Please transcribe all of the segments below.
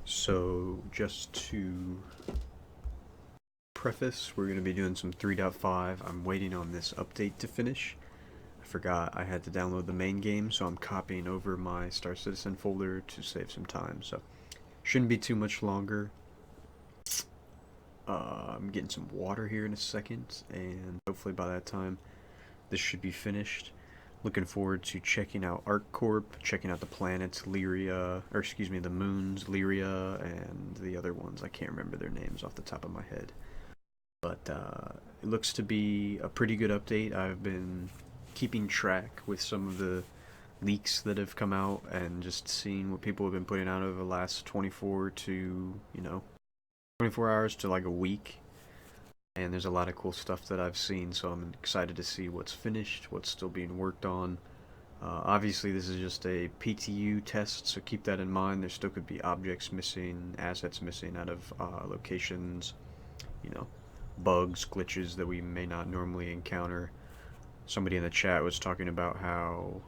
So just to preface, we're going to be doing some 3.5. I'm waiting on this update to finish. I forgot I had to download the main game, so I'm copying over my Star Citizen folder to save some time. So shouldn't be too much longer. I'm getting some water here in a second, and hopefully by that time this should be finished. Looking forward to checking out Arc-Corp, checking out the planets Lyria, or excuse me, the moons Lyria, and the other ones. I can't remember their names off the top of my head. But it looks to be a pretty good update. I've been keeping track with some of the leaks that have come out and just seeing what people have been putting out over the last 24 to, 24 hours to like a week. And there's a lot of cool stuff that I've seen, so I'm excited to see what's finished, what's still being worked on. Obviously, this is just a PTU test, so keep that in mind. There still could be objects missing, assets missing out of locations, bugs, glitches that we may not normally encounter. Somebody in the chat was talking about how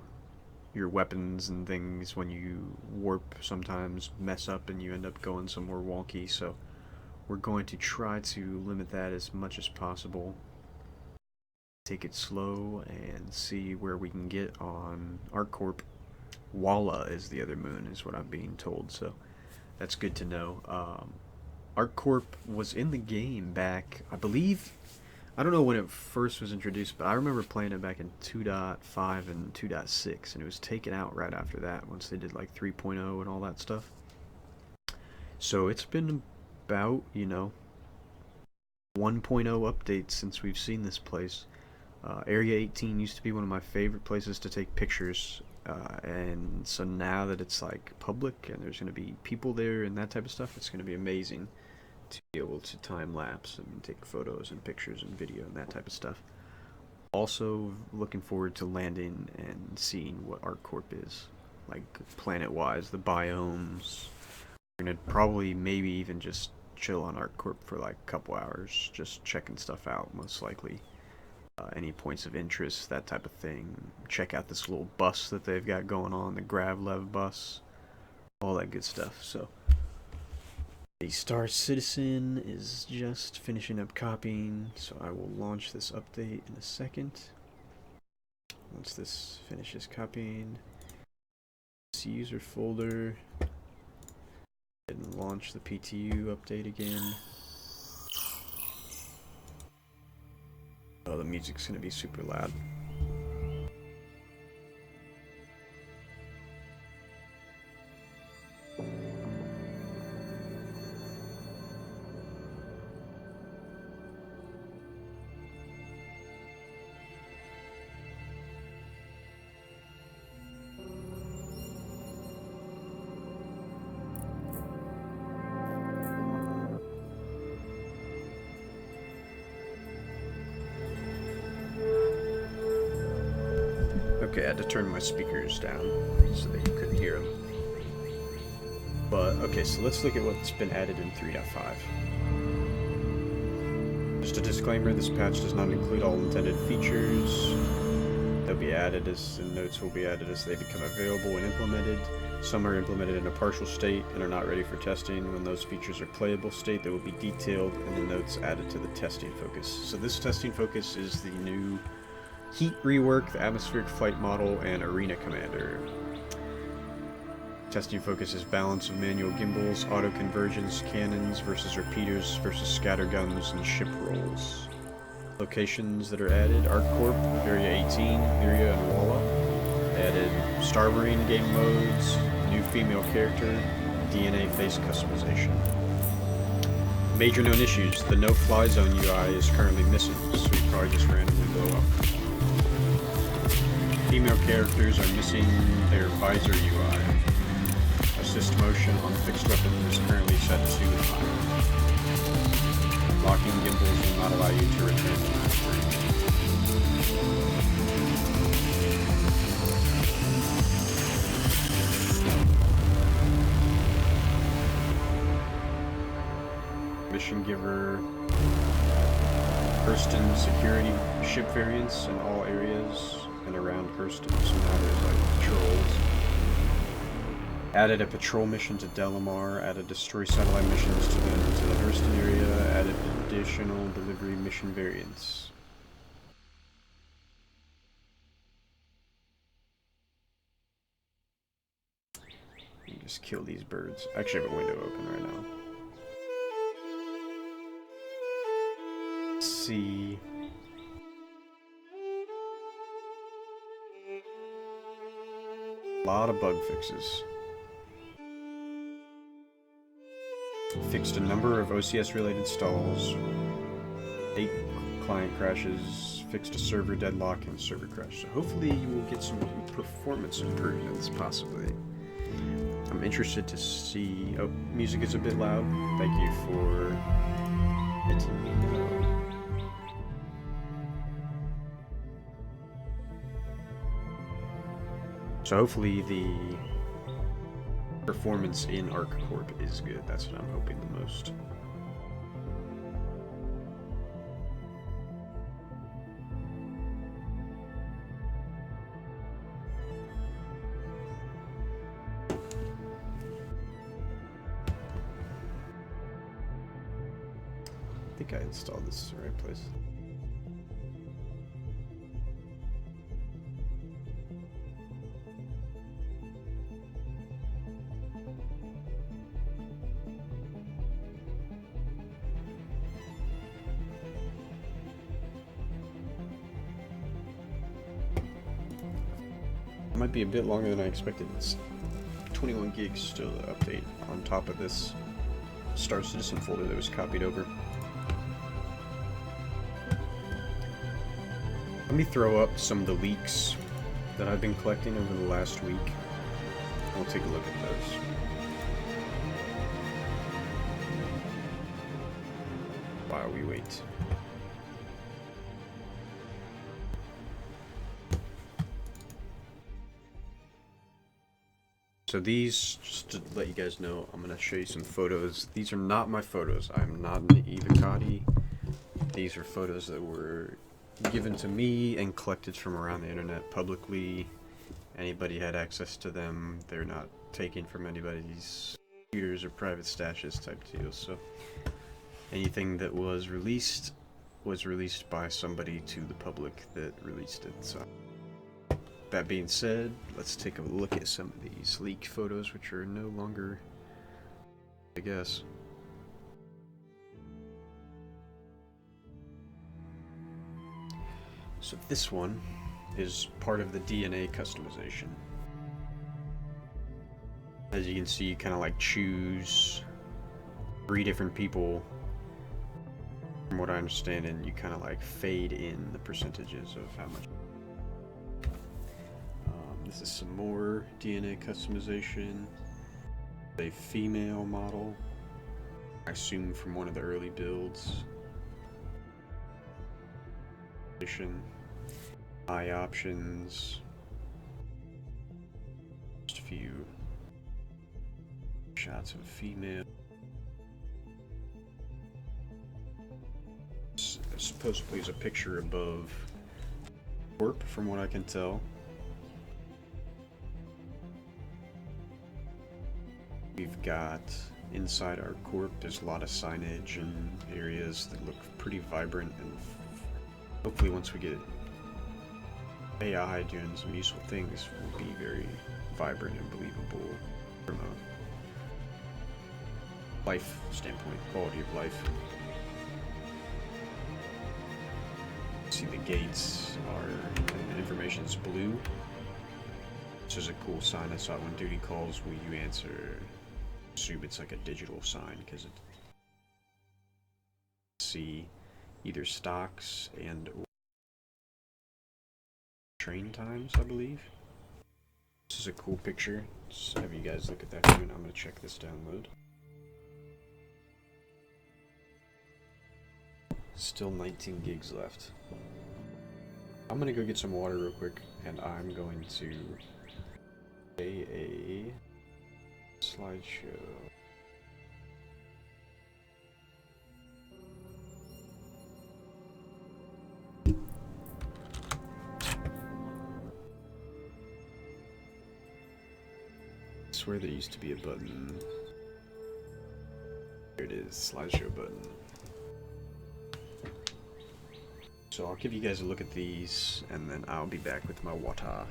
your weapons and things, when you warp, sometimes mess up and you end up going somewhere wonky, so we're going to try to limit that as much as possible. Take it slow and see where we can get on Arc-Corp. Walla is the other moon, is what I'm being told, so that's good to know. Arc-Corp was in the game back, I believe, I don't know when it first was introduced, but I remember playing it back in 2.5 and 2.6, and it was taken out right after that, once they did like 3.0 and all that stuff. So it's been about, 1.0 updates since we've seen this place. Area 18 used to be one of my favorite places to take pictures, and so now that it's like public and there's going to be people there and that type of stuff, it's going to be amazing to be able to time lapse and take photos and pictures and video and that type of stuff. Also looking forward to landing and seeing what Arc-Corp is, like planet-wise, the biomes. We're going to probably maybe even just chill on Arc-Corp for like a couple hours, just checking stuff out, most likely. Any points of interest, that type of thing. Check out this little bus that they've got going on, the Gravlev bus, all that good stuff. So the Star Citizen is just finishing up copying, so I will launch this update in a second. Once this finishes copying, this user folder, and launch the PTU update again. Oh, the music's gonna be super loud. Okay, I had to turn my speakers down so that you couldn't hear them. But, okay, so let's look at what's been added in 3.5. Just a disclaimer, this patch does not include all intended features. They'll be added as, and notes will be added as they become available and implemented. Some are implemented in a partial state and are not ready for testing. When those features are playable state, they will be detailed and the notes added to the testing focus. So this testing focus is the new Heat rework, the atmospheric flight model, and arena commander. Testing focus is balance of manual gimbals, auto convergence, cannons versus repeaters versus scatter guns, and ship rolls. Locations that are added: Arc-Corp, Area 18, Lyria, and Walla. Added Star Marine game modes, new female character, DNA face customization. Major known issues: the no-fly zone UI is currently missing, so we probably just randomly blow up. Female characters are missing their visor UI. Assist motion on fixed weapons is currently set to high. Locking gimbals will not allow you to return to frame. Mission giver, Hurston security ship variants in all areas and around Hurston, so now there's like patrols. Added a patrol mission to Delamar, added destroy satellite missions to the Hurston area, added additional delivery mission variants. Just kill these birds. I actually have a window open right now. Let's see. A lot of bug fixes. Fixed a number of OCS related stalls. 8 client crashes. Fixed a server deadlock and server crash. So hopefully you will get some performance improvements, possibly. I'm interested to see... Oh, music is a bit loud. Thank you for letting me know. So hopefully the performance in Arc-Corp is good. That's what I'm hoping the most. I think I installed this in the right place. It might be a bit longer than I expected. It's 21 gigs still to update on top of this Star Citizen folder that was copied over. Let me throw up some of the leaks that I've been collecting over the last week. We'll take a look at those. While we wait. So these, just to let you guys know, I'm going to show you some photos. These are not my photos. I'm not an Evocati. These are photos that were given to me and collected from around the internet publicly. Anybody had access to them. They're not taken from anybody's computers or private stashes type deal. So anything that was released by somebody to the public that released it. So that being said, let's take a look at some of these leaked photos, which are no longer, I guess. So this one is part of the DNA customization. As you can see, you kind of like choose 3 different people, from what I understand, and you kind of like fade in the percentages of how much. This is some more DNA customization. A female model, I assume from one of the early builds. Eye options. Just a few shots of a female. Supposedly is a picture above Corp, from what I can tell. We've got inside Arc-Corp, there's a lot of signage and areas that look pretty vibrant, and hopefully once we get AI doing some useful things, will be very vibrant and believable from a life standpoint, quality of life. See, the gates are, and the information is blue, which is a cool sign. I saw when duty calls, will you answer? Assume it's like a digital sign, because it see either stocks and or train times, I believe. This is a cool picture. Just have you guys look at that for a minute. I'm going to check this download. Still 19 gigs left. I'm going to go get some water real quick, and I'm going to play a slideshow. I swear there used to be a button. Here it is, slideshow button. So I'll give you guys a look at these, and then I'll be back with my water.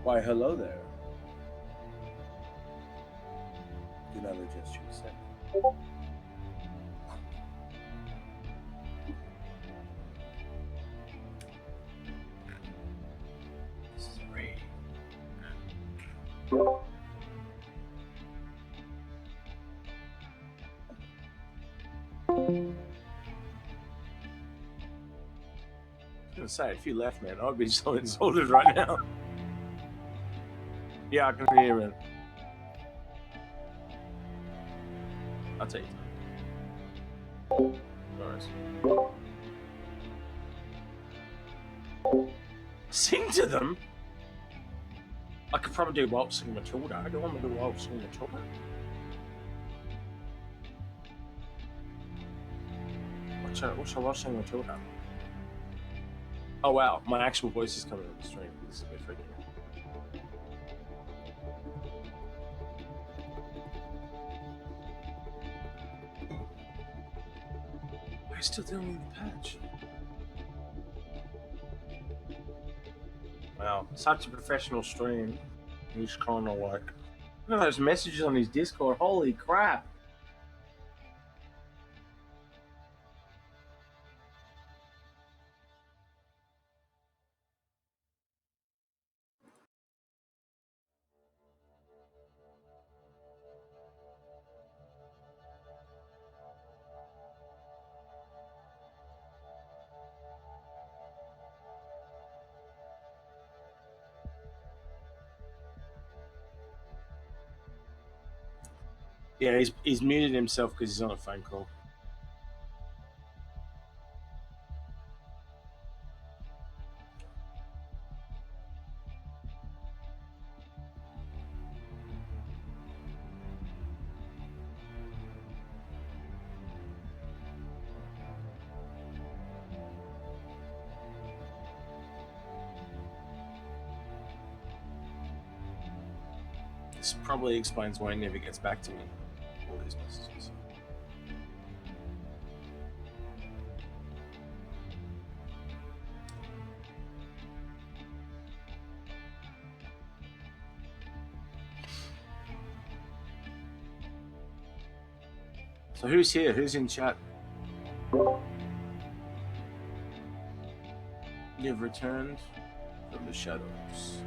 Why, hello there. Do not adjust your set. This is great. I was gonna say, if you left, man, I'd be so insulted right now. Yeah, I can hear it. I'll take it. Nice. Sing to them? I could probably do Waltzing Matilda. I don't want to do Waltzing Matilda. What's a Waltzing Matilda? Oh wow, my actual voice is coming on the stream. This is a bit freaky. We're still dealing with the patch. Wow, such a professional stream. He's kind of like, look at those messages on his Discord. Holy crap! Yeah, he's muted himself because he's on a phone call. This probably explains why he never gets back to me. All these messages. So who's here? Who's in chat? You've returned from the shadows.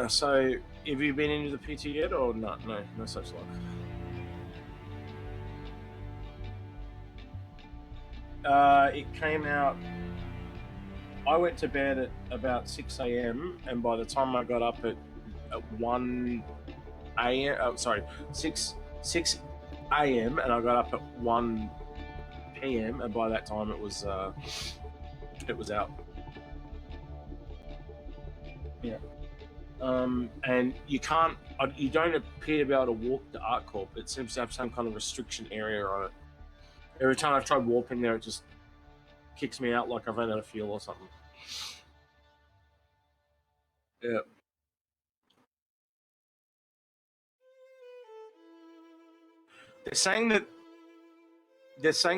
So have you been into the PT yet or not? No, no such luck. It came out. I went to bed at about 6 a.m. and by the time I got up at 1 a.m. Oh, sorry, 6 a.m. and I got up at 1 p.m. and by that time it was out. Yeah. And you don't appear to be able to walk the Arc-Corp. It seems to have some kind of restriction area on it. Every time I've tried warping there, it just kicks me out like I've run out of fuel or something. Yeah. They're saying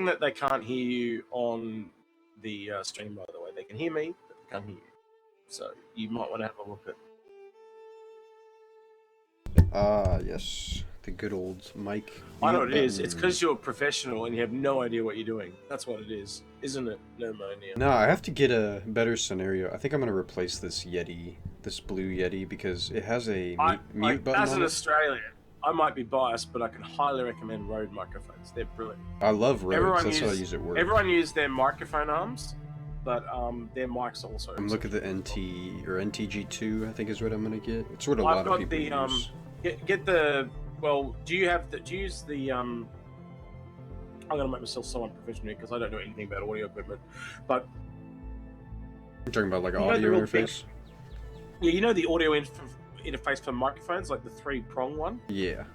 that they can't hear you on the stream, by the way. They can hear me, but they can't hear you. So you might want to have a look at. Yes. The good old mic. I know what it is. It's because you're a professional and you have no idea what you're doing. That's what it is, isn't it? Pneumonia. No, I have to get a better scenario. I think I'm going to replace this Yeti, this blue Yeti, because it has a mute button as on an it. Australian, I might be biased, but I can highly recommend Rode microphones. They're brilliant. I love Rode. That's what I use at work. Everyone uses their microphone arms, but their mics also. I'm looking at the NT or NTG2. I think is what I'm going to get. It's what a lot of people use. Get the. Well, do you use the I'm gonna make myself so unprofessional because I don't know anything about audio equipment, but you're talking about like an audio interface? Yeah, you know the audio interface for microphones, like the 3-prong one? Yeah.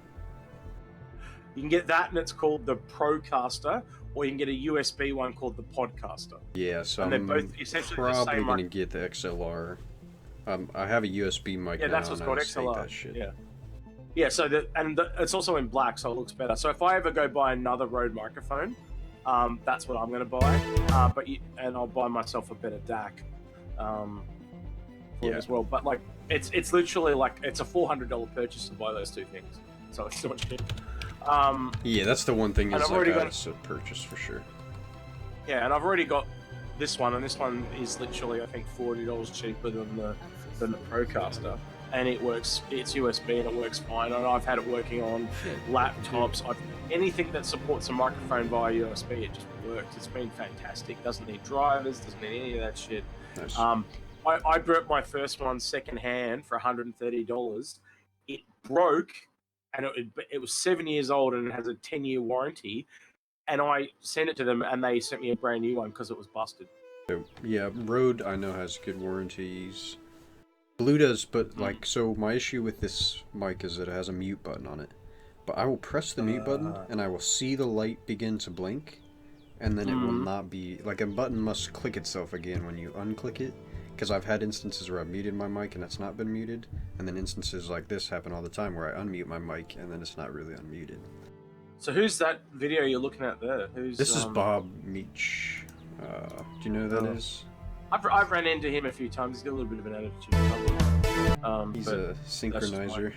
You can get that and it's called the Procaster, or you can get a USB one called the Podcaster. Yeah, so and they're both essentially probably going to get the XLR. I have a USB mic now, that's what's called XLR. That shit. Yeah. Yeah, so it's also in black, so it looks better. So if I ever go buy another Rode microphone, That's what I'm going to buy. And I'll buy myself a better DAC for it as well. But like, it's literally like it's a $400 purchase to buy those two things. So it's not cheap. Yeah, that's the one thing. And Is I've already got a purchase for sure. Yeah, and I've already got this one, and this one is literally I think $40 cheaper than the Procaster, and it works. It's USB and it works fine. And I've had it working on laptops. Anything that supports a microphone via USB, it just works. It's been fantastic. Doesn't need drivers. Doesn't need any of that shit. Nice. I bought my first one second hand for $130. It broke, and it was 7 years old, and it has a 10-year warranty. And I sent it to them, and they sent me a brand new one because it was busted. So, yeah, Rode I know has good warranties. Blue does, but like, so my issue with this mic is that it has a mute button on it. But I will press the mute button, and I will see the light begin to blink, and then it will not be like a button must click itself again when you unclick it. Because I've had instances where I've muted my mic and it's not been muted, and then instances like this happen all the time where I unmute my mic and then it's not really unmuted. So who's that video you're looking at there? This is Bob Meach. Do you know who that is? I've ran into him a few times. He's got a little bit of an attitude. He's a synchronizer.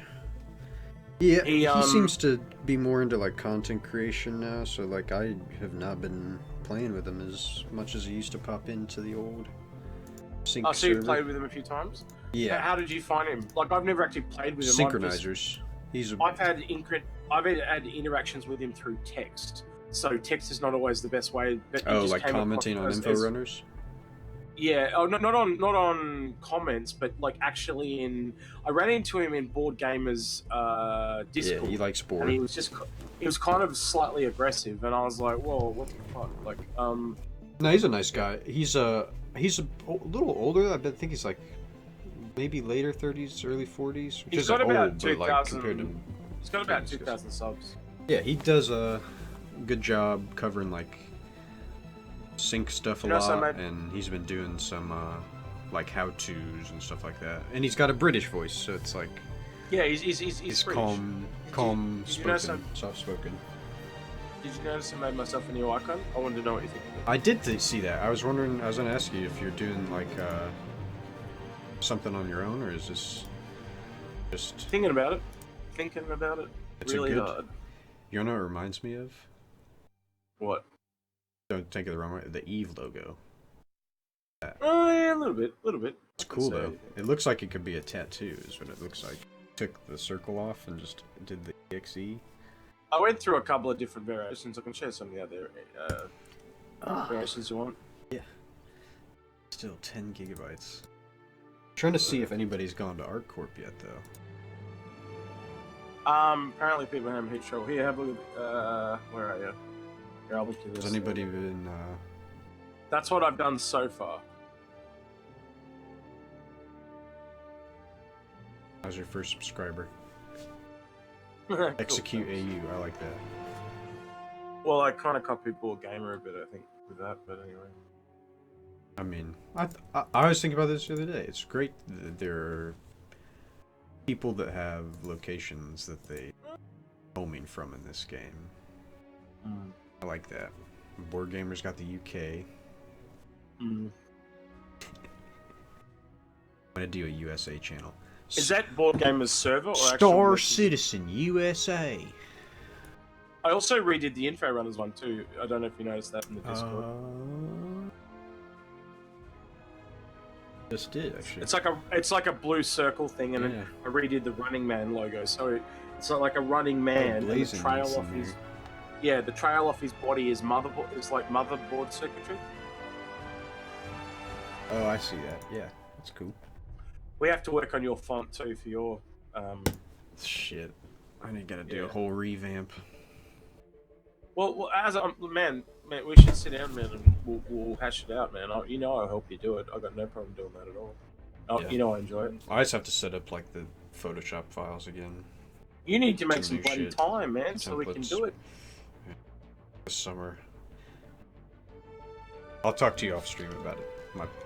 Yeah, he seems to be more into like content creation now. So like I have not been playing with him as much as he used to pop into the old sync so you server. played with him a few times? Yeah. How did you find him? Like I've never actually played with him. Synchronizers. I've had interactions with him through text. So text is not always the best way. But like commenting on info runners. Yeah, not on comments, but like actually I ran into him in Board Gamers Discord. Yeah, he likes board. And he was kind of slightly aggressive, and I was like, whoa, what the fuck? Like, No, he's a nice guy. He's a little older. I think he's like maybe later 30s, early 40s. Which he's is got about old, 2,000. But like, compared to he's got about 2,000 subs. Yeah, he does a good job covering like sync stuff a lot, and he's been doing some like how-tos and stuff like that. And he's got a British voice, so it's like he's calm, spoken, soft-spoken. Did you notice I made myself a new icon? I wanted to know what you think of it. I did see that. I was wondering. I was gonna ask you if you're doing like something on your own, or is this just thinking about it? It's really hard. You know what it reminds me of? What? Don't take it the wrong way. The Eve logo. Oh yeah, a little bit. It's cool though. It looks like it could be a tattoo. Is what it looks like. Took the circle off and just did the EXE. I went through a couple of different variations. I can share some of the other variations you want. Yeah. Still 10 gigabytes. Trying to see if anybody's gone to Arc-Corp yet though. Apparently people haven't hit trouble. Here, have a look at, where are you? Here, I'll look at this. Has anybody been, That's what I've done so far. How's your first subscriber? Cool, Execute thanks. AU, I like that. Well, I kind of copied Board Gamer a bit, I think, with that, but anyway. I mean, I was thinking about this the other day. It's great that there are people that have locations that they homing from in this game. I like that. Board Gamer's got the UK. I'm gonna do a USA channel. Is that Board Gamer's server or Star Citizen USA? I also redid the Info Runners one too. I don't know if you noticed that in the Discord. Just did actually. It's like a blue circle thing, and I redid the Running Man logo. So it's like a running man, and the trail off his the trail off his body is motherboard. It's like motherboard circuitry. Oh, I see that. Yeah, that's cool. We have to work on your font too for your. Shit, I ain't gotta do a whole revamp. Well, man, we should sit down, man, and we'll hash it out, man. I'll help you do it. I got no problem doing that at all. I enjoy it. I just have to set up like the Photoshop files again. You need to make some bloody time, man, so we can do it. This summer. I'll talk to you off stream about it.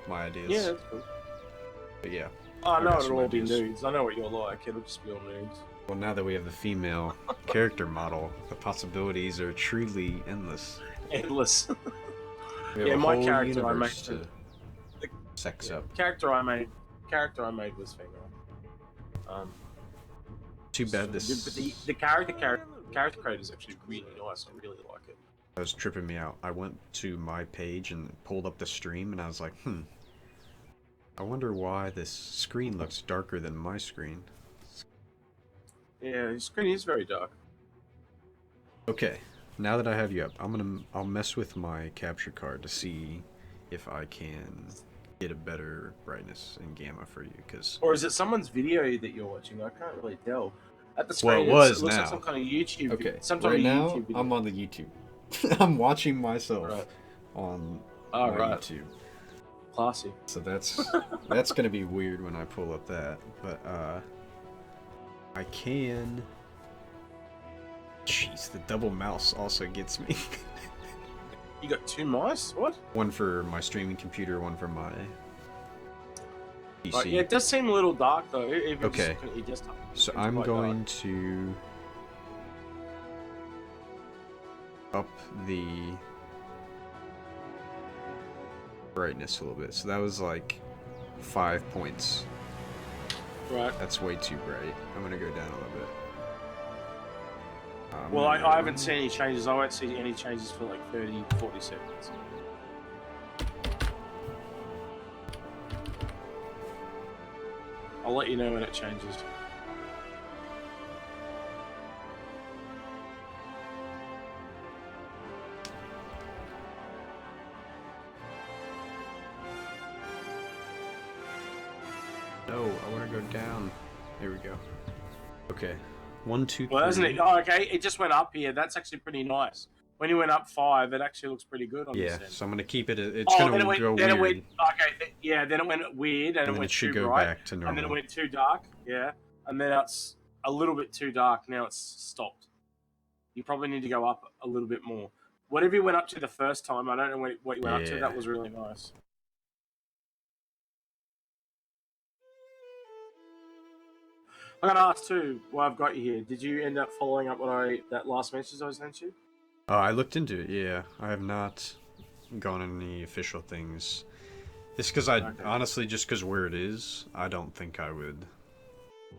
My ideas. Yeah, that's cool. But yeah. I know it'll all be nudes. I know what you're like. It'll just be all nudes. Well, now that we have the female character model, the possibilities are truly endless. endless. We have Yeah, a my whole character I made. universe to sex up. Character I made was female. Too bad But this the character creator is actually really nice. I really like it. was tripping me out. I went to my page and pulled up the stream, and I was like, I wonder why this screen looks darker than my screen. Yeah, his screen is very dark. Okay, now that I have you up, I'll mess with my capture card to see if I can get a better brightness and gamma for you, because... Or is it someone's video that you're watching? I can't really tell. At the screen, Well, it was looks now. like some kind of YouTube. Okay, some kind right of now, YouTube video. I'm on the YouTube. I'm watching myself Right. on Oh, my right. YouTube. Classy. So that's gonna be weird when I pull up that, but I can. Jeez, the double mouse also gets me. You got 2 mice? What? One for my streaming computer, one for my PC. Right, yeah, it does seem a little dark though. Even Okay. just looking at your desktop. So It's I'm quite going dark. to up the brightness a little bit. So that was like 5 points. Right. That's way too bright. I'm gonna go down a little bit. Well, I haven't seen any changes. I won't see any changes for like 30, 40 seconds. I'll let you know when it changes. No, I want to go down. There we go. Okay. 1, 2, 3. Well, doesn't it? Oh, okay. It just went up here. That's actually pretty nice. When you went up 5, it actually looks pretty good on Yeah, this end. so I'm gonna keep it. It's Then gonna it went, go then weird. it went, okay, yeah, then it went weird, and, And it then went it should too go bright, back to normal. and then it went too dark, yeah, and then it's a little bit too dark. Now it's stopped. You probably need to go up a little bit more. Whatever you went up to the first time, I don't know what you went up to. Yeah. That was really nice. I'm gonna ask too. While I've got you here, did you end up following up that last message I sent you? I looked into it. Yeah, I have not gone on any official things. It's because honestly, just because where it is, I don't think I would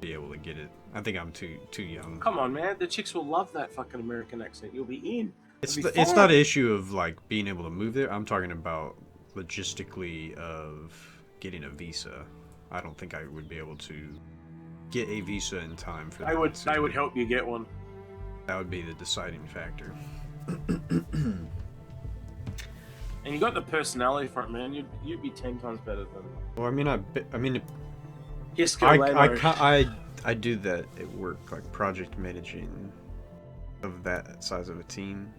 be able to get it. I think I'm too young. Come on, man. The chicks will love that fucking American accent. You'll be in. It's It'll be it's fine. not an issue of like being able to move there. I'm talking about logistically of getting a visa. I don't think I would be able to get a visa in time for They that. would help you get one. That would be the deciding factor. And you got the personality for it, man. You'd be 10 times better than Well, I mean, Hisco I do that at work, like project managing of that size of a team.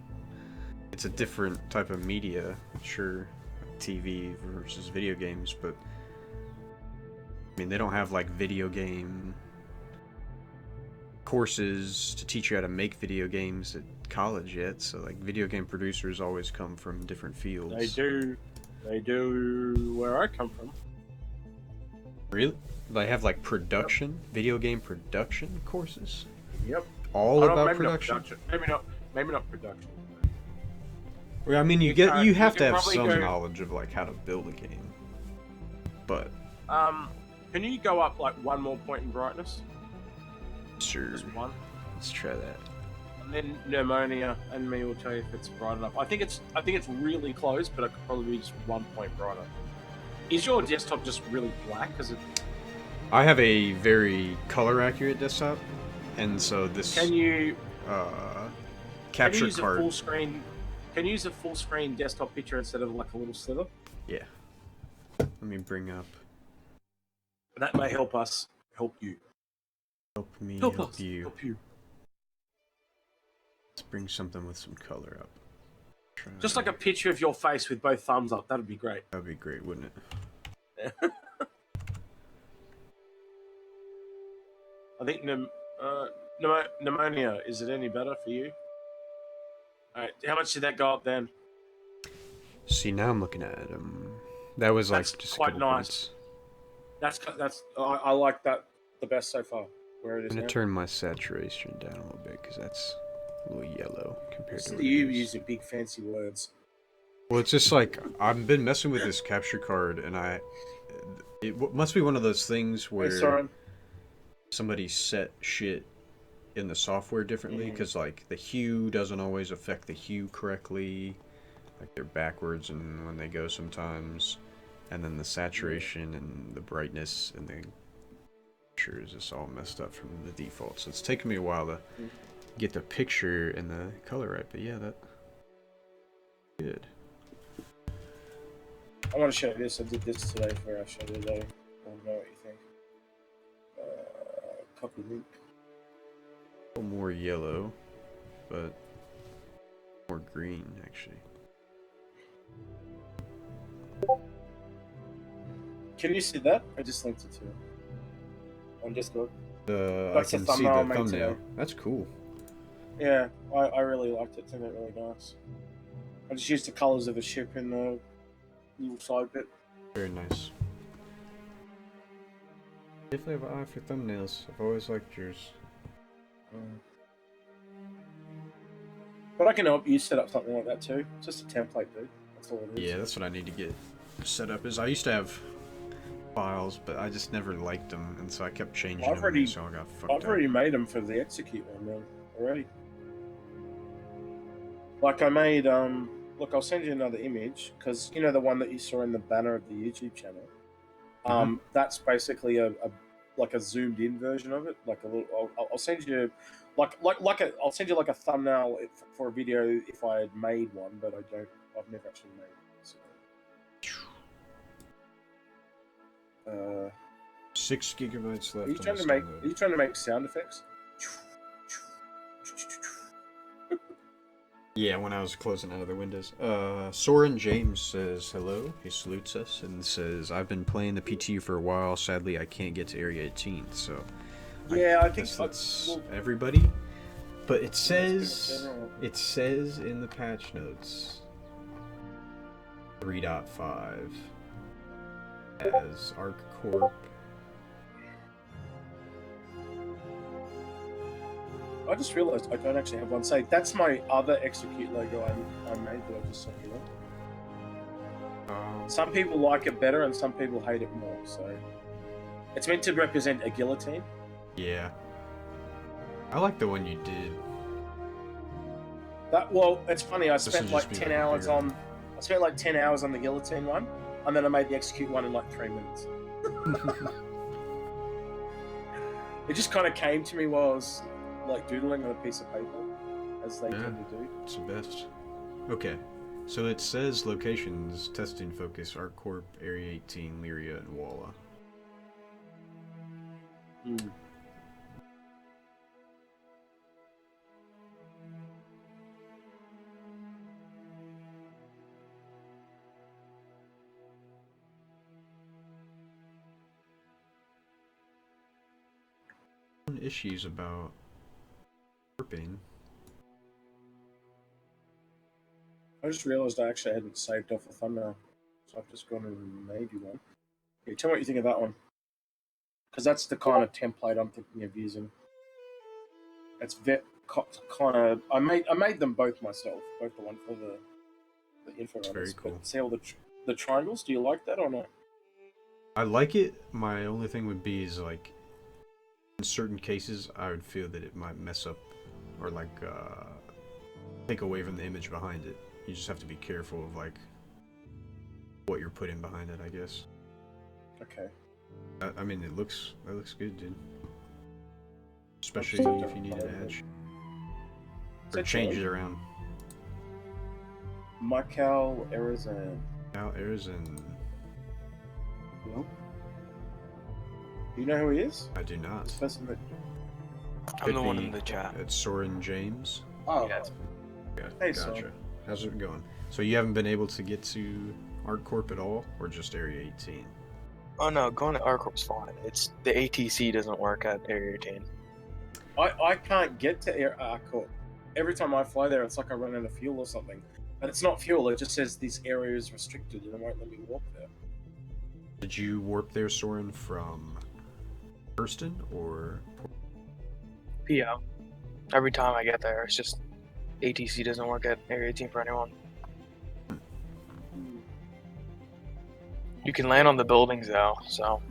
It's a different type of media, sure, TV versus video games, but I mean, they don't have like video game courses to teach you how to make video games at college yet, so like video game producers always come from different fields. They do where I come from. Really? They have like production, video game production courses? Yep. All about maybe production? Not maybe not production. Well, I mean, you You have to can have probably some go- knowledge of like how to build a game. But Can you go up like one more point in brightness? sure, Just one. let's try that. And then pneumonia and me will tell you if it's bright enough. I think it's really close, but it could probably be just 1 point brighter. Is your desktop just really black? Because it I have a very color accurate desktop, and so this can you capture use card. a full screen? Can you use a full screen desktop picture instead of like a little sliver? Yeah. Let me bring up. That may help us help you. Help me Help help us you. help you. Let's bring something with some color up. Try... Just like a picture of your face with both thumbs up. That'd be great. That'd be great, wouldn't it? I think pneumonia. Is it any better for you? All right. How much did that go up then? See, now I'm looking at that was like That's just quite a couple nice. points. I like that the best so far. Where it is I'm gonna now. turn my saturation down a little bit because that's A little yellow compared to Listen what to it you is. using big fancy words. Well, it's just like I've been messing with this capture card, and must be one of those things Hey, where Soren. somebody set shit in the software differently, because like the hue doesn't always affect the hue correctly, like they're backwards and when they go sometimes, and then the saturation and the brightness and the picture is just all messed up from the default. So it's taken me a while to get the picture and the color right, but yeah, that good. I want to show you this. I did this today for our show today. I don't know what you think. Copy link. A little more yellow, but more green actually. Can you see that? I just linked it to you on Discord. I That's the can see thumbnail I the made thumbnail. today. That's cool. Yeah, I really liked it. I think it really nice. I just used the colors of the ship in the little side bit. Very nice. Definitely have an eye for thumbnails. I've always liked yours. But I can help you set up something like that too. It's just a template, dude. That's all it is. Yeah, that's what I need to get set up. Is I used to have files, but I just never liked them, and so I kept changing them. And so I got fucked I've up. already made them for the execute one, man. Already. Like I made look, I'll send you another image because you know the one that you saw in the banner of the YouTube channel. That's basically a like a zoomed in version of it. Like a little. I'll send you I'll send you like a thumbnail for a video if I had made one, but I don't. I've never actually made it. So. 6 gigabytes left. Are you trying to make sound effects? Yeah, when I was closing out of the windows. Soren James says hello. He salutes us and says, I've been playing the PTU for a while. Sadly, I can't get to Area 18, so... Yeah, I think that's everybody. But it says in the patch notes 3.5 as Arc-Corp. I just realized I don't actually have one saved. That's my other execute logo I made that I just sent you. Some people like it better and some people hate it more. So it's meant to represent a guillotine. Yeah, I like the one you did. It's funny. I spent like 10 hours on. I spent like 10 hours on the guillotine one, and then I made the execute one in like 3 minutes. It just kind of came to me while I was like doodling on a piece of paper, as they tend to do. It's the best. Okay, so it says locations: testing focus, Arc-Corp, Area 18, Lyria, and Walla. Issues about warping. I just realized I actually hadn't saved off a thumbnail, so I've just gone and made you one. Yeah, tell me what you think of that one, because that's the kind of template I'm thinking of using. It's kind of I made them both myself, both the one for the info runners. Very cool. See all the triangles? Do you like that or not? I like it. My only thing would be is like in certain cases I would feel that it might mess up or like take away from the image behind it. You just have to be careful of like what you're putting behind it, I guess. Okay. I mean, that looks good, dude. Especially if you need an edge or change it around. Michael Arizan. Hello? Do you know who he is? I do not. This person that... I'm the one in the chat. It's Soren James. Oh, yeah. Hey, gotcha. Soren. How's it going? So you haven't been able to get to Arc-Corp at all, or just Area 18? Oh no, going to Arc-Corp's fine. It's the ATC doesn't work at Area 18. I can't get to Arc-Corp. Every time I fly there, it's like I run out of fuel or something. And it's not fuel, it just says this area is restricted and it won't let me walk there. Did you warp there, Soren, from Hurston or... PO. Every time I get there, it's just ATC doesn't work at Area 18 for anyone. You can land on the buildings though, so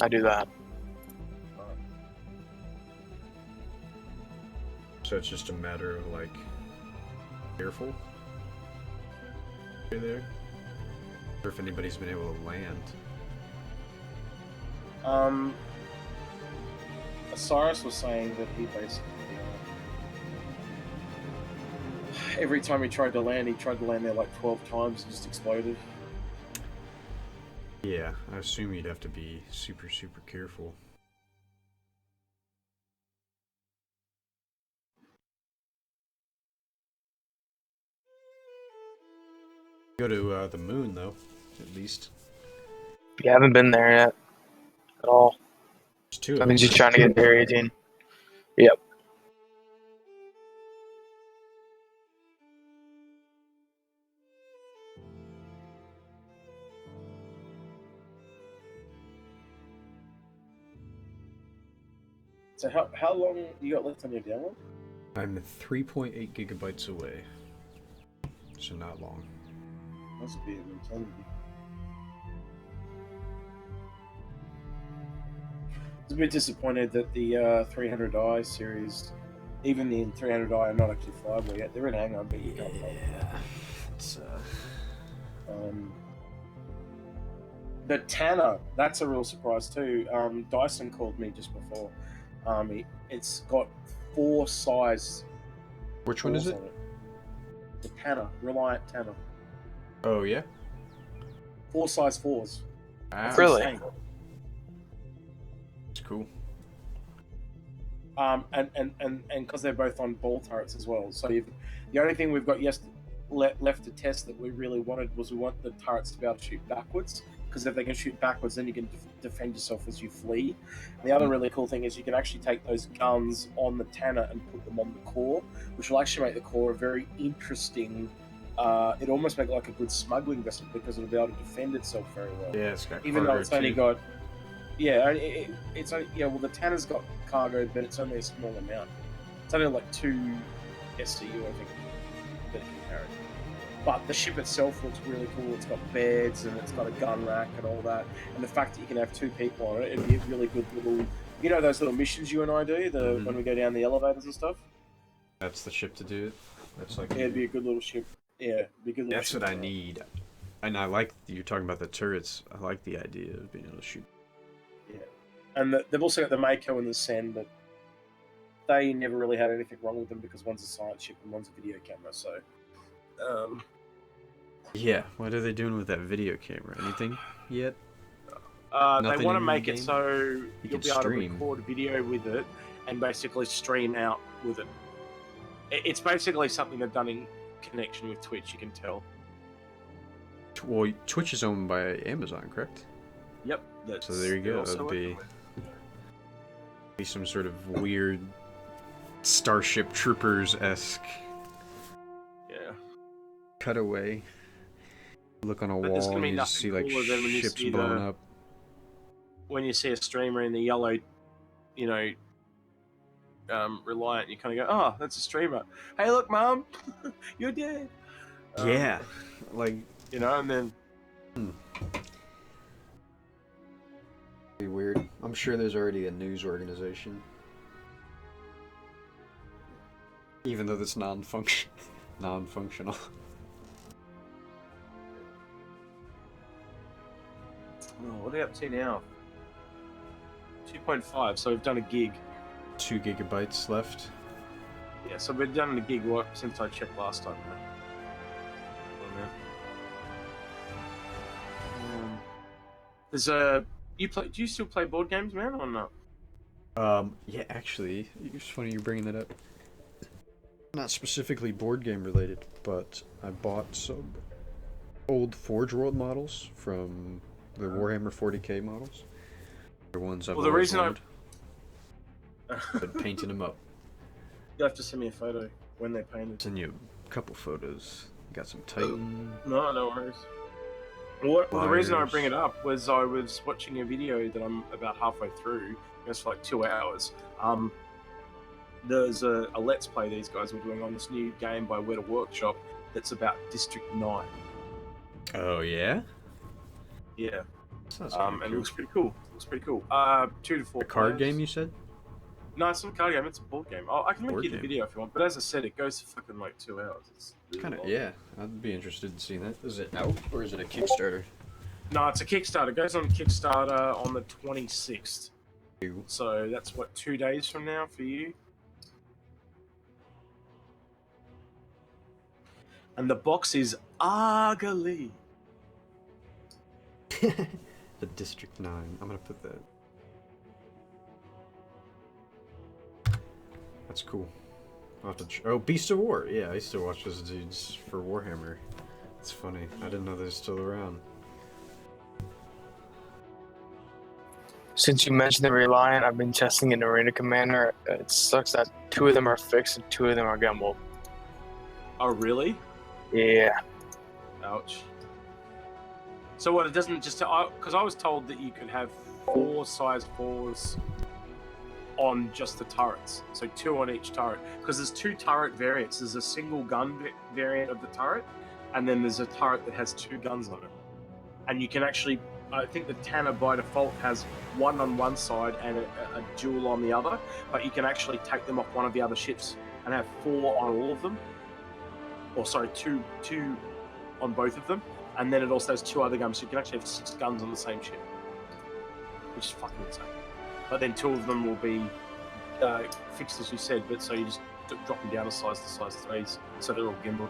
I do that. So it's just a matter of like careful there, or if anybody's been able to land. Cyrus was saying that he basically every time he tried to land there like 12 times and just exploded. Yeah, I assume you'd have to be super careful. Go to the moon though, at least. You haven't been there yet at all. There's two of I mean, them, just right? trying to get to Area 18. Yep. So how long you got left on your download? I'm 3.8 gigabytes away, so not long. Must be, I'm telling you. I was a bit disappointed that the 300i series, even the 300i, are not actually flyable yet. They're in hangar, but you can't fly them. Yeah, it's The Tanner, that's a real surprise too. Dyson called me just before. It's got 4 size. Which one is it? on The Tanner, Reliant Tanner. Oh yeah. 4 size 4s. Ah, Really? Insane. it's cool. And because they're both on ball turrets as well. So the only thing we've got left to test that we really wanted was we want the turrets to be able to shoot backwards. Because if they can shoot backwards, then you can defend yourself as you flee. And the other really cool thing is you can actually take those guns on the Tanner and put them on the core, which will actually make the core a very interesting. It almost make it like a good smuggling vessel because it'll be able to defend itself very well. Yeah, it's got Even though cargo it's only too. got, yeah, it's only, yeah. Well, the Tanner's got cargo, but it's only a small amount. It's only like 2 SCU, I think, that it can carry. But the ship itself looks really cool. It's got beds and it's got a gun rack and all that. And the fact that you can have 2 people on it, it'd be a really good little, you know, those little missions you and I do, when we go down the elevators and stuff. That's the ship to do it. That's like Yeah, it'd be a good little ship. Yeah, it'd be a good little that's ship what I to- need. And I like you're talking about the turrets. I like the idea of being able to shoot. Yeah, and they've also got the Mako and the Sen, but they never really had anything wrong with them because one's a science ship and one's a video camera. So, Yeah, what are they doing with that video camera? Anything yet? they Nothing want to in make the it game? so You you'll can be able stream. to record video with it and basically stream out with it. It's basically something they've done in connection with Twitch. You can tell. Well, Twitch is owned by Amazon, correct? Yep. That's, So there you they're go. also It'd working be some sort of weird Starship Troopers-esque with- Yeah. cutaway. Look on a But there's wall gonna be and you just nothing see like cooler than when you ships see blowing the- up. When you see a streamer in the yellow, you know, Reliant, you kind of go, "Oh, that's a streamer." Hey, look, Mom, you're dead. Yeah, like You know, and then be weird. I'm sure there's already a news organization, even though that's non-functional. what are we up to now? 2.5. So we've done a gig. 2 gigabytes left. Yeah, so we've done a gig since I checked last time. Man. There's a do you still play board games, man, or not? Yeah, actually, it's funny you're bringing that up. Not specifically board game related, but I bought some old Forge World models from the Warhammer 40k models. They're ones I've Well, the always reason wanted. Been painting them up. You have to send me a photo when they're painted. Send you a couple photos. Got some Titan. No worries. Well, the reason I Flyers. bring it up was I was watching a video that I'm about halfway through. It was for like 2 hours. there's a Let's Play these guys were doing on this new game by Weta Workshop that's about District 9. Oh yeah. Yeah. Sounds And cool. it looks pretty cool. 2 to 4 A card players. game, you said? No, it's not a card game. It's a board game. I can link Board you the game. video if you want. But as I said, it goes for fucking like 2 hours. It's really Kind of, long. yeah. I'd be interested in seeing that. Is it out or is it a Kickstarter? No, it's a Kickstarter. It goes on Kickstarter on the 26th. Ew. So that's what, 2 days from now for you. And the box is ugly. The District 9. I'm gonna put that. That's cool. I'll have to oh, Beast of War. Yeah, I used to watch those dudes for Warhammer. It's funny. I didn't know they're still around. Since you mentioned the Reliant, I've been testing an Arena Commander. It sucks that 2 of them are fixed and 2 of them are gumbo. Oh, really? Yeah. Ouch. So what, it doesn't just... Because I was told that you could have 4 size 4s on just the turrets. So 2 on each turret. Because there's 2 turret variants. There's a single gun variant of the turret, and then there's a turret that has 2 guns on it. And you can actually... I think the Tanner by default has 1 on one side and a dual on the other, but you can actually take them off one of the other ships and have 4 on all of them. Or sorry, two on both of them. And then it also has 2 other guns, so you can actually have 6 guns on the same ship. Which is fucking insane. But then 2 of them will be fixed, as you said, but so you just drop them down a size to size 3s, so they're all gimbaled.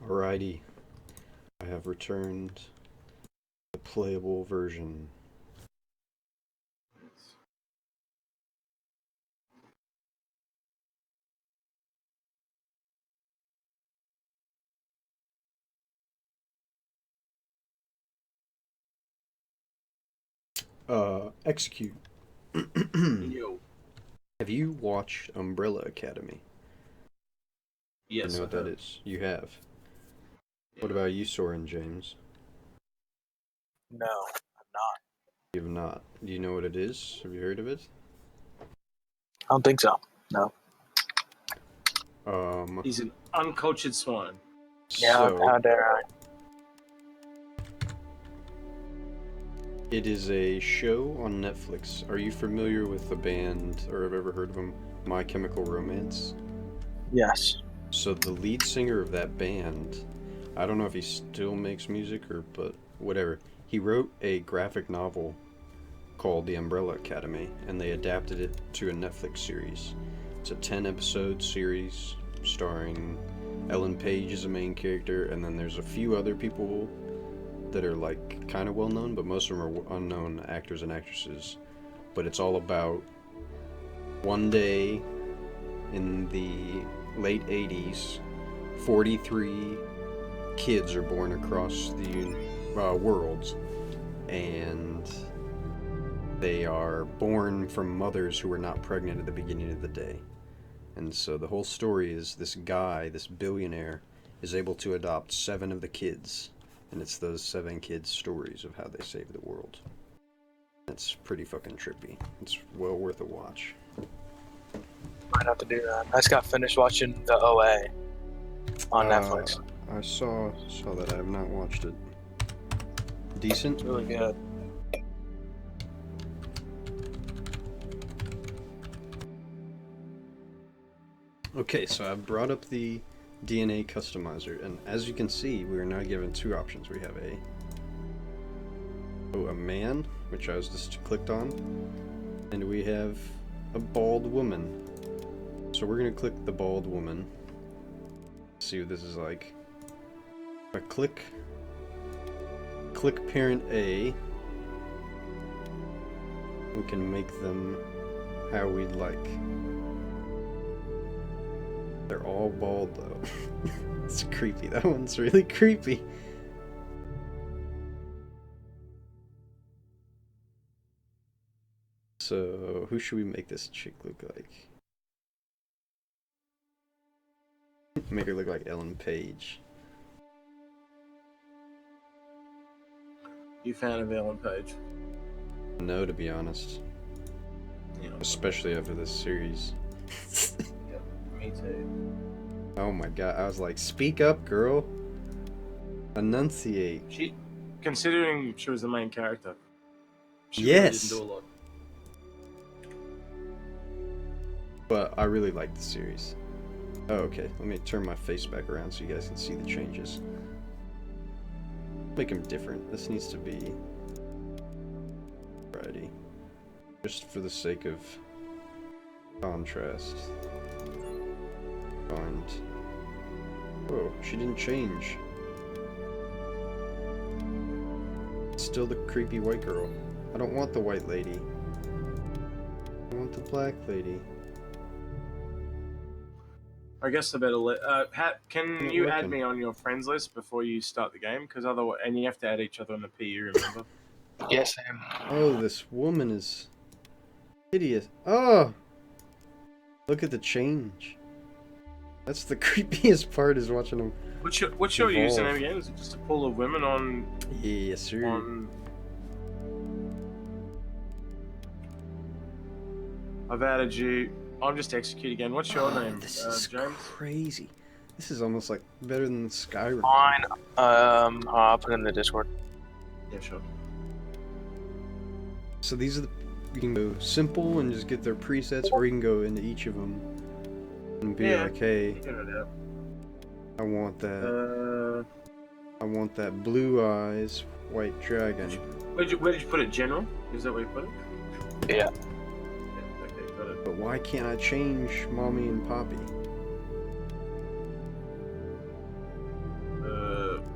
Alrighty. I have returned the playable version. Execute. Yo. Have you watched Umbrella Academy? Yes, You know what that is? You have. What about you, Soren James? No, I'm not. You have not. Do you know what it is? Have you heard of it? I don't think so. No. He's an uncultured swine. Yeah, So, how dare I? it is a show on Netflix. Are you familiar with the band, or have ever heard of them, My Chemical Romance? Yes. So the lead singer of that band, I don't know if he still makes music but whatever. He wrote a graphic novel called The Umbrella Academy, and they adapted it to a Netflix series. It's a 10-episode series. starring Ellen Page as a main character, and then there's a few other people that are like kind of well known, but most of them are unknown actors and actresses. But it's all about one day in the late 80s, 43 kids are born across the world, and they are born from mothers who were not pregnant at the beginning of the day. And so the whole story is this guy, this billionaire, is able to adopt 7 of the kids, and it's those 7 kids' stories of how they saved the world. It's pretty fucking trippy. It's well worth a watch. Might have to do that. I just got finished watching the OA on Netflix. I saw that. I have not watched it. Decent? It's really good. Okay, so I've brought up the DNA customizer, and as you can see, we are now given 2 options. We have a man, which I was just clicked on, and we have a bald woman. So we're gonna click the bald woman. See what this is like. If I click parent A, we can make them how we'd like. They're all bald though. It's creepy. That one's really creepy. So, who should we make this chick look like? Make her look like Ellen Page. You fan of Ellen Page? No, to be honest. Yeah. Especially after this series. Yep, me too. Oh my god, I was like, speak up, girl. Enunciate. Considering she was the main character, she Yes. really didn't do a lot. But I really like the series. Oh, okay. Let me turn my face back around so you guys can see the changes. Make them different. This needs to be variety. Just for the sake of contrast. Find. Oh, she didn't change. It's still the creepy white girl. I don't want the white lady. I want the black lady. I guess I better can Not you add working. me on your friends list before you start the game? Because otherwise, and you have to add each other on the PU. Remember? Yes, Sam. Oh, this woman is hideous. Oh! Look at the change. That's the creepiest part, is watching them. What's your Evolve. username again? Is it just a pool of women on? Yes, sir. I've added you. I'm just execute again. What's your name, This is James? crazy. This is almost like better than Skyrim. Fine. I'll put it in the Discord. Yeah, sure. So these are you can go simple and just get their presets, or you can go into each of them and be like, hey, Figure it out. I want that. I want that blue eyes white dragon. Where did you put it? General? Is that where you put it? Yeah. Yeah. Okay, got it. But why can't I change Mommy and Poppy?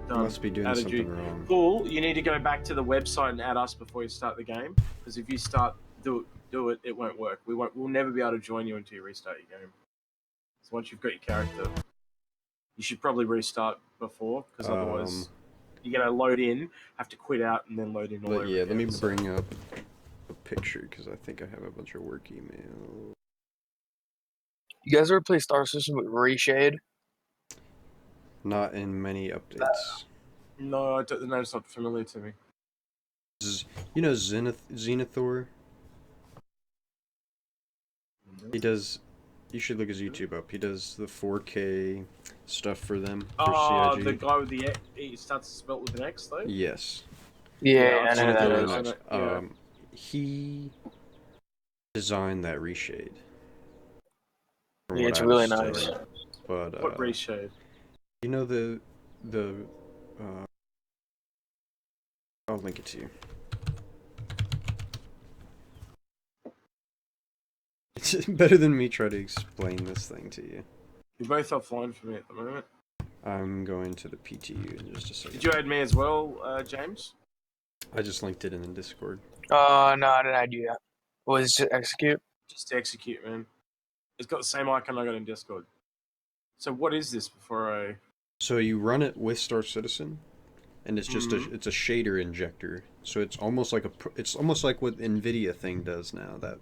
Done. Must be doing Added something you. wrong. Cool. You need to go back to the website and add us before you start the game. Because if you do it, it won't work. We'll never be able to join you until you restart your game. So once you've got your character, you should probably restart before, because otherwise you're gonna load in, have to quit out, and then load in all over Yeah, again. let me bring up a picture because I think I have a bunch of work email. You guys ever play Star System with Reshade? Not in many updates. No, the name's not familiar to me. You know Zenithor? He does. You should look his YouTube up. He does the 4K stuff for them. For Oh, CIG. the guy with the X, he starts to spell with an X though. Yes. Yeah, I know I've that seen is. those. Yeah. He designed that reshade. from Yeah, what it's I really understood. nice. But What reshade? you know I'll link it to you. It's better than me try to explain this thing to you. You're both offline for me at the moment. I'm going to the PTU in just a second. Did you add me as well, James? I just linked it in the Discord. No, I didn't do that. Was it just execute? Just to execute, man. It's got the same icon I got in Discord. So what is this before I... So you run it with Star Citizen, and it's just it's a shader injector. So it's almost like what NVIDIA thing does now, that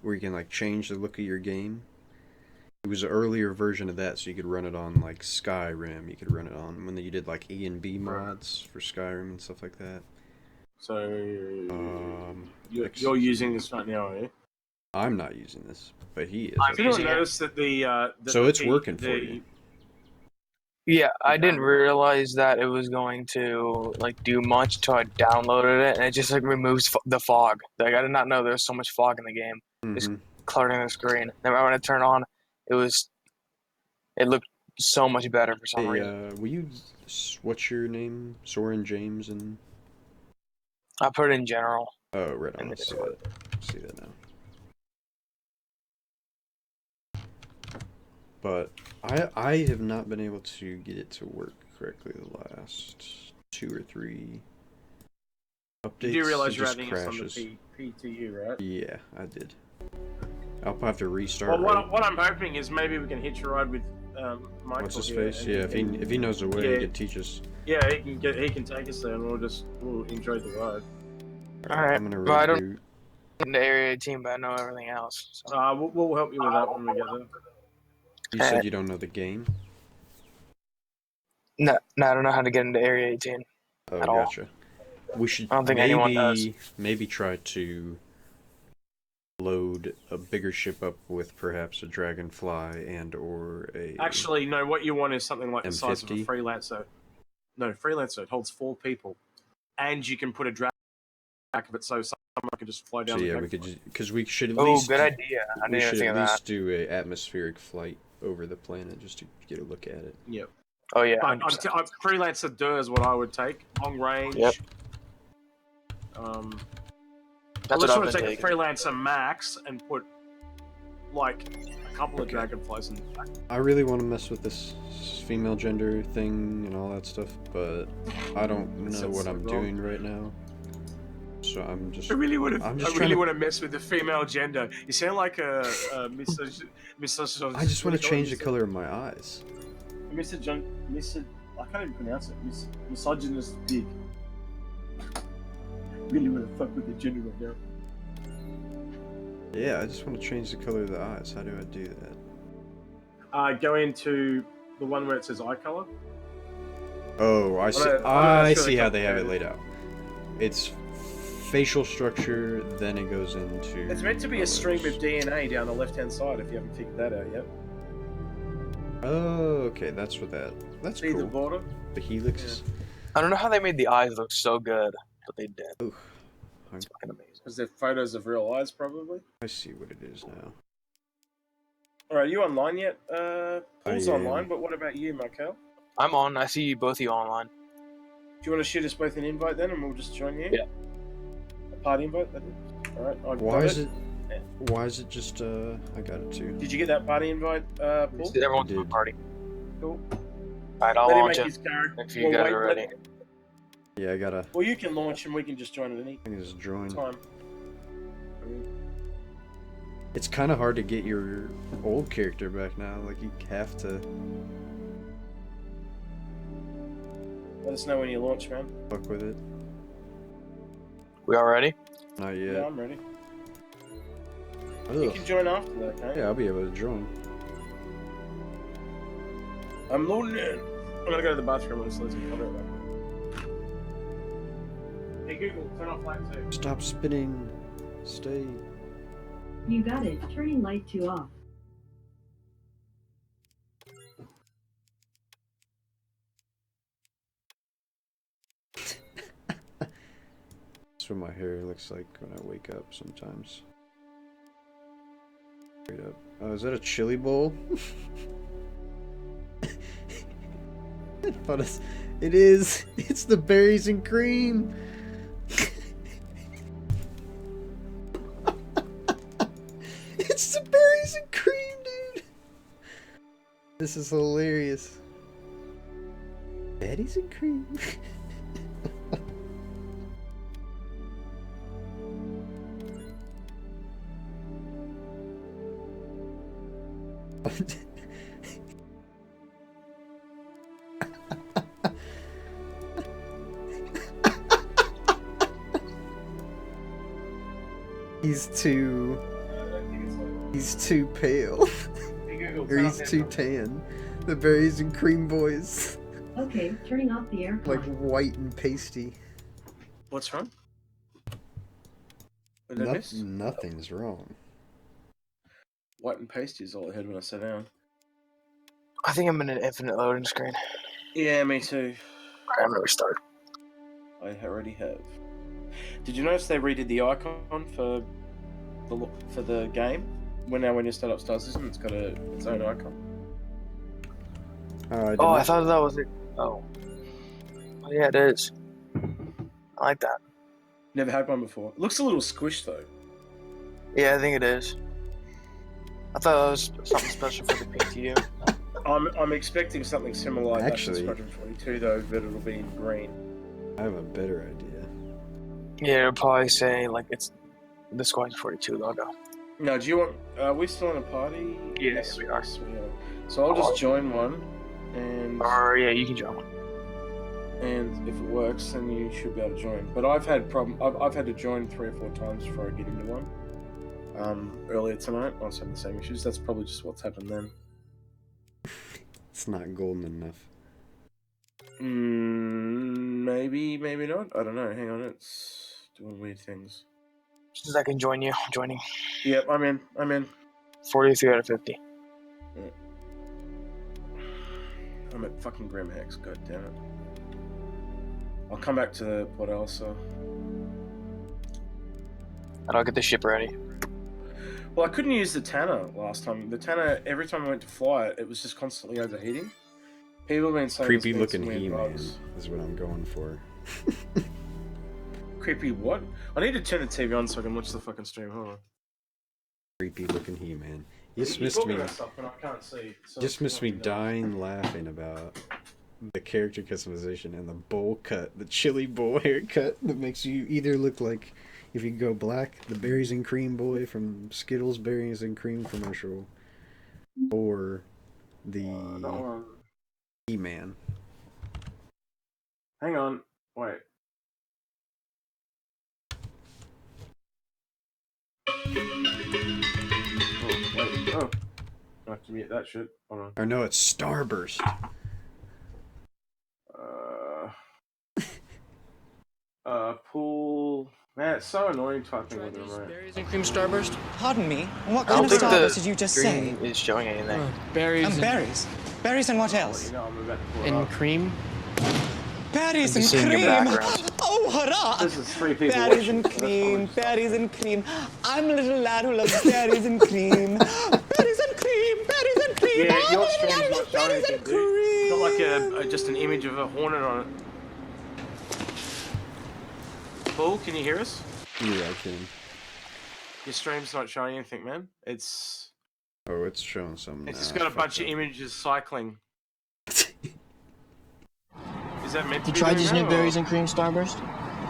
where you can like change the look of your game. It was an earlier version of that, so you could run it on like Skyrim. You could run it on when you did like E and B mods for Skyrim and stuff like that. So you're using this right now, are you? I'm not using this, but he is. Have you noticed that so it's working for you. Yeah, I didn't realize that it was going to like do much until I downloaded it, and it just like removes the fog. Like I did not know there was so much fog in the game, just cluttering the screen. Then when I turned on, it looked so much better for some reason. Will you? What's your name? Soren James and. I put it in general. Oh, right on. See that. See that now. But I have not been able to get it to work correctly the last 2 or 3 updates. You do realize you're just adding crashes. us on the PTU, right? Yeah, I did. I'll have to restart. Well, what I'm hoping is maybe we can hitch a ride with Michael. What's his face? Yeah, if he knows the way, he can teach us. Yeah, he can take us there, and we'll enjoy the ride. All right, I'm gonna but I don't in the Area 18, but I know everything else. So. We'll help you with that when we get there. You said you don't know the game? No, I don't know how to get into Area 18. Oh, at gotcha. We should I don't think anyone does. Maybe try to load a bigger ship up with perhaps a Dragonfly and or a... Actually, no, what you want is something like the size of a M50? Freelancer. No, Freelancer, it holds 4 people. And you can put a drag back of it so someone can just fly down So yeah, the we could just... Because we should at least... good idea. I we didn't should think at of least that. do a atmospheric flight over the planet just to get a look at it. Yep. Oh yeah. But Freelancer Dur is what I would take. Long range. Yep. That's let's what I've been take taking. a Freelancer Max and put like a couple of Dragonflies in the back. I really want to mess with this female gender thing and all that stuff, but I don't know what I'm doing right now. So I'm just... I really want to mess with the female gender. You sound like a misogynist. I just want to change the color of my eyes. I can't even pronounce it. Misogynist pig. Really want to fuck with the gender right now. Yeah, I just want to change the color of the eyes. How do I do that? Go into the one where it says eye color. Oh, I see. I see how they have it laid out. It's facial structure, then it goes into... It's meant to be a stream of DNA down the left-hand side, if you haven't figured that out yet. Oh, okay, that's what that... That's See cool. the border? The helix. Yeah. I don't know how they made the eyes look so good, but they did. Ooh. It's fucking amazing. Because they're photos of real eyes, probably. I see what it is now. Alright, you online yet? Paul's am. online, but what about you, Michael? I'm on. I see you both of you online. Do you want to shoot us both an invite then, and we'll just join you? Yeah. A party invite, that is? Alright, Why is it just, I got it too. Did you get that party invite, Paul? Everyone's I to the did. party. Cool. Alright, I'll Let him launch make it his character. if you guys are ready. Yeah, I gotta... Well, you can launch and we can just join at any I can just join. time. It's kind of hard to get your old character back now. Like, you have to Let us know when you launch, man. fuck with it. We all ready? Not Yeah, yet. I'm ready. You Ugh. can join after that, okay? Yeah, I'll be able to join. I'm loading in. I'm gonna go to the bathroom and let's cover it. Hey Google, turn off light 2. Stop spinning. Stay. You got it. Turning light 2 off. That's what my hair looks like when I wake up sometimes. Straight up. Oh, is that a chili bowl? But it is. It's the berries and cream. It's the berries and cream, dude. This is hilarious. Betty's and cream. He's too pale. Or he's too tan. The berries and cream boys. Okay, turning off the aircon. Like white and pasty. What's wrong? What did I miss? Nothing's wrong. White and pasty is all I had when I sat down. I think I'm in an infinite loading screen. Yeah, me too. I'm gonna restart. I already have. Did you notice they redid the icon for the game? When you start up Star System, it's got its own icon. I thought that was it. Oh, yeah, it is. I like that. Never had one before. It looks a little squished though. Yeah, I think it is. I thought it was something special for the PTU. I'm expecting something similar like Actually, that for Squadron 42 though, but it'll be in green. I have a better idea. Yeah, it'll probably say like it's the Squadron 42 logo. No, do you want? Are we still in a party? Yes, we are. Yes, we are. So I'll just join one, and Yeah, you can join. and if it works, then you should be able to join. But I've had I've had to join 3 or 4 times before I get into one. Earlier tonight, I was having the same issues. That's probably just what's happened then. It's not golden enough. Maybe not. I don't know. Hang on, it's doing weird things. Since I can join you, I'm joining. Yep, I'm in. 43 out of 50. Yeah. I'm at fucking Grimhex, god damn it. I'll come back to Port Elsa. And I'll get the ship ready. Well, I couldn't use the Tanner last time. The Tanner, every time I went to fly it, it was just constantly overheating. People have been saying Creepy there's been looking some weird He-Man bugs. is what I'm going for. Creepy what? I need to turn the TV on so I can watch the fucking stream. Hold on. Creepy looking He-Man. You just You're missed talking me. about stuff and I can't see. So Just missed me dying. dying laughing about the character customization and the bowl cut, the chili bowl haircut that makes you either look like, if you go black, the berries and cream boy from Skittles Berries and Cream commercial, or the That one. He-Man. Hang on. Wait. Oh, wait. Oh. I have to mute that shit. Hold on. Or no, it's Starburst. Pool. Man, it's so annoying typing with them, right? Berries and cream starburst? Pardon me? What I kind don't of think the starburst did you just say? screen is showing anything. Berries And berries. Berries and what else? You know, I'm about to pull it and up. cream? Berries I'm and seeing your cream. background. Oh, hurrah! This is 3 people Berries watching, and so that's cream, probably- berries and cream. I'm a little lad who loves berries and cream. Berries and cream, berries and cream. Yeah, I'm your a little stream's lad who not loves showing berries anything, and dude. It's not cream. like just an image of a hornet on it. Paul, can you hear us? Yeah, I can. Your stream's not showing anything, man. It's Oh, it's showing some. it's just got a bunch of images cycling. Is that meant to You be tried doing these that, new or- berries and cream starburst?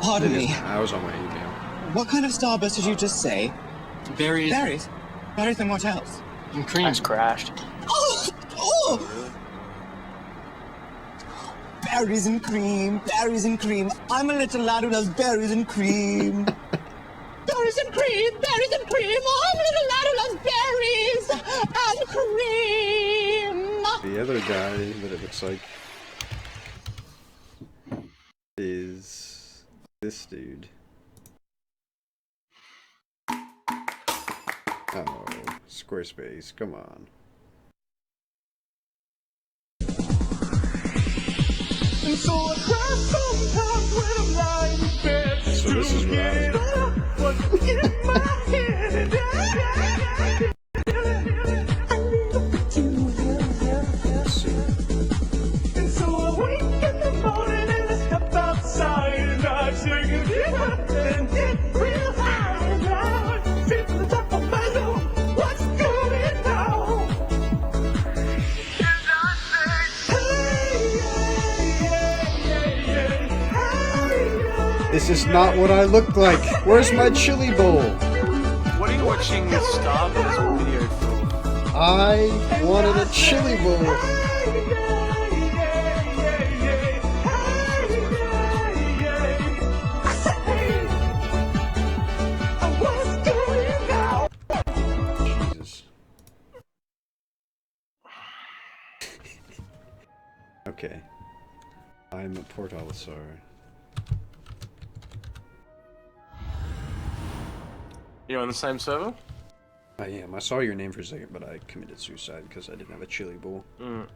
Pardon me. I was on my email. What kind of starburst did you just say? Berries Berries. Berries and what else? and cream. That's crashed. Oh! Oh! Berries and cream, berries and cream. I'm a little lad who loves berries and cream. Berries and cream, berries and cream. I'm a little lad who loves berries and cream. The other guy that it looks like is this dude. Oh, Squarespace, come on. And so I cry sometimes when I'm lying in bed. So this is what I was What's in my head? Let's see. And so I wake in the morning and I step outside and I take a deep breath and get real high and I sit to the top of my dome. What's going on? This is not what I look like. Where's my chili bowl? What are you watching this Starburst video for? I wanted a chili bowl. Jesus. Okay. I'm at Port Olisar. You're on the same server? I am. I saw your name for a second, but I committed suicide because I didn't have a chili bowl. Mm.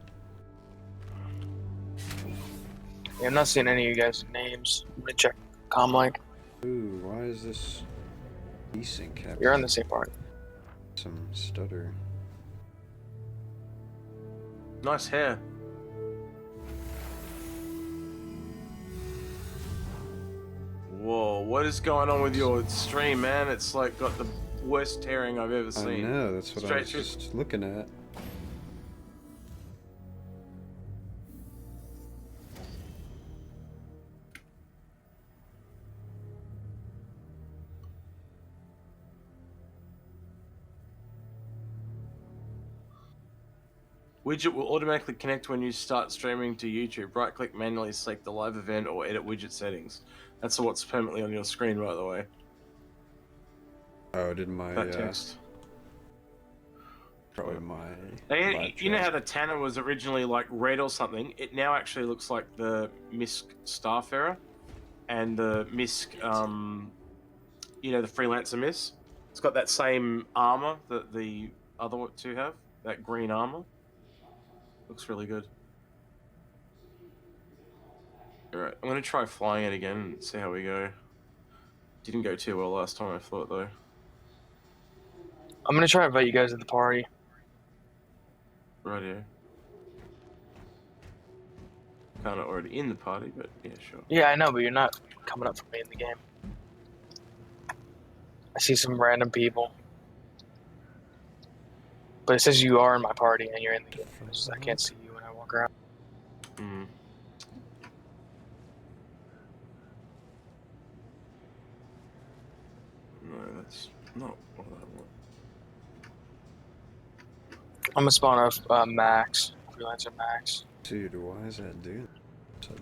Yeah, I'm not seeing any of you guys' names. I'm gonna check Comlink. Ooh, why is this desync happening? You're on the same party. Some stutter. Nice hair. Whoa, what is going on with your stream, man? It's like got the worst tearing I've ever I seen. know, that's what I Straight was through- just looking at. Widget will automatically connect when you start streaming to YouTube. Right click manually select the live event or edit widget settings. That's what's permanently on your screen, by the way. Oh, did my, That text. probably my... You know how the Tanner was originally like red or something? It now actually looks like the Misk Starfarer and the Misk, you know, the Freelancer Misk. It's got that same armor that the other two have, that green armor. Looks really good. Alright, I'm gonna try flying it again and see how we go. Didn't go too well last time, I thought, though. I'm gonna try to invite you guys to the party. Rightio. Kinda already in the party, but yeah, sure. Yeah, I know, but you're not coming up for me in the game. I see some random people. But it says you are in my party and you're in the game. I can't see you when I walk around. Mm. No, that's not what I want. I'm gonna spawn off Max. Freelancer Max. Dude, why is that doing that?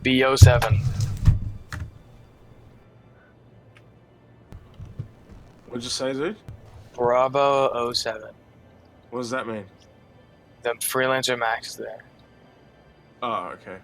BO7. What'd you say, dude? Bravo 07. What does that mean? The Freelancer Max is there. Oh, okay.